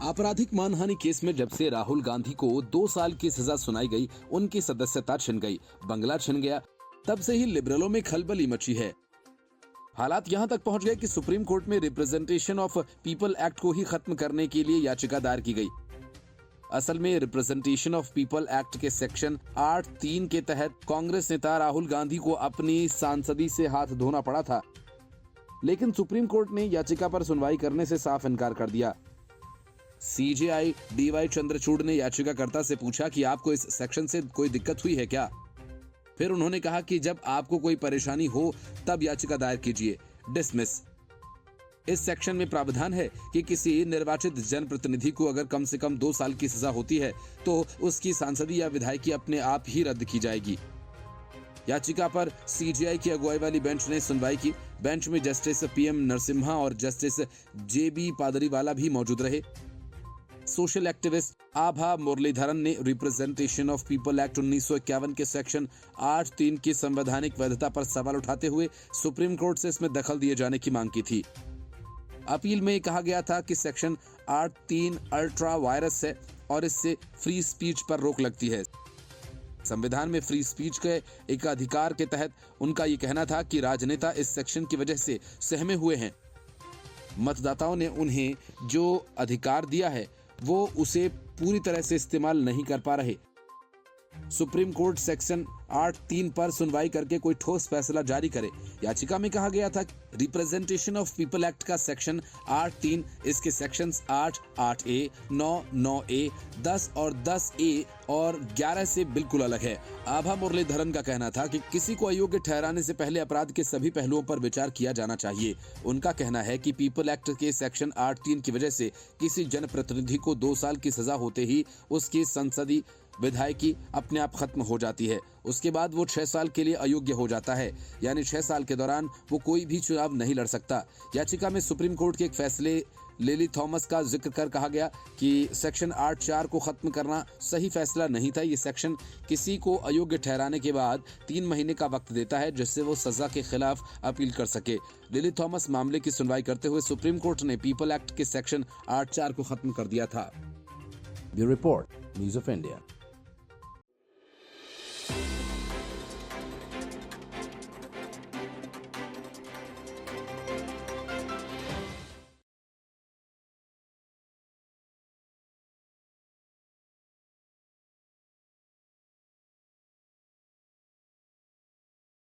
आपराधिक मानहानि केस में जब से राहुल गांधी को 2 साल की सजा सुनाई गई, उनकी सदस्यता छिन गई, बंगला छिन गया, तब से ही लिबरलों में खलबली मची है। हालात यहां तक पहुंच गए कि सुप्रीम कोर्ट में रिप्रेजेंटेशन ऑफ पीपल एक्ट को ही खत्म करने के लिए याचिका दायर की गई। असल में रिप्रेजेंटेशन ऑफ पीपल एक्ट के सेक्शन 8(3) के तहत कांग्रेस नेता राहुल गांधी को अपनी सांसदी से हाथ धोना पड़ा था, लेकिन सुप्रीम कोर्ट ने याचिका पर सुनवाई करने से साफ इनकार कर दिया। सीजेआई डीवाई चंद्रचूड़ ने याचिकाकर्ता से पूछा कि आपको इस सेक्शन से कोई दिक्कत हुई है क्या। फिर उन्होंने कहा कि जब आपको कोई परेशानी हो तब याचिका दायर कीजिए, डिसमिस। इस सेक्शन में प्रावधान है कि किसी निर्वाचित जनप्रतिनिधि को अगर कम से कम 2 साल की सजा होती है तो उसकी सांसदी या विधायकी अपने आप ही रद्द की जाएगी। याचिका पर सीजेआई की अगुवाई वाली बेंच ने सुनवाई की। बेंच में जस्टिस पीएम नरसिम्हा और जस्टिस जेबी पादरीवाला भी मौजूद रहे। सोशल एक्टिविस्ट आभा मुरलीधरन ने रिप्रेजेंटेशन ऑफ पीपल एक्ट 1951 के सेक्शन 8(3) की संवैधानिक वैधता पर सवाल उठाते हुए सुप्रीम कोर्ट से इसमें दखल दिए जाने की मांग की थी। अपील में कहा गया था कि सेक्शन 8(3) अल्ट्रा वायरस है और इससे फ्री स्पीच पर रोक लगती है। संविधान में फ्री स्पीच के एक अधिकार के तहत उनका ये कहना था कि राजनेता इस सेक्शन की वजह से सहमे हुए हैं। मतदाताओं ने उन्हें जो अधिकार दिया है वो उसे पूरी तरह से इस्तेमाल नहीं कर पा रहे। सुप्रीम कोर्ट सेक्शन 8(3) पर सुनवाई करके कोई ठोस फैसला जारी करे। याचिका में कहा गया था रिप्रेजेंटेशन ऑफ पीपल एक्ट का सेक्शन 8(3) इसके सेक्शंस 8, 8A, 9, 9A, 10 और 10A और 11 से बिल्कुल अलग है। आभा मुरलीधरन का कहना था कि किसी को अयोग्य ठहराने से पहले अपराध के सभी पहलुओं पर विचार किया जाना चाहिए। उनका कहना है कि पीपल एक्ट के सेक्शन 8(3) की वजह से किसी जनप्रतिनिधि को 2 साल की सजा होते ही उसकी संसदीय विधायकी अपने आप खत्म हो जाती है। उसके बाद वो 6 साल के लिए अयोग्य हो जाता है, यानी 6 साल के दौरान वो कोई भी चुनाव नहीं लड़ सकता। याचिका में सुप्रीम कोर्ट के एक फैसले लिली थॉमस का जिक्र कर कहा गया कि सेक्शन 8(4) को खत्म करना सही फैसला नहीं था। ये सेक्शन किसी को अयोग्य ठहराने के बाद 3 महीने का वक्त देता है जिससे वो सजा के खिलाफ अपील कर सके। लिली थॉमस मामले की सुनवाई करते हुए सुप्रीम कोर्ट ने पीपल एक्ट के सेक्शन 8(4) को खत्म कर दिया था। Bureau report, news of India.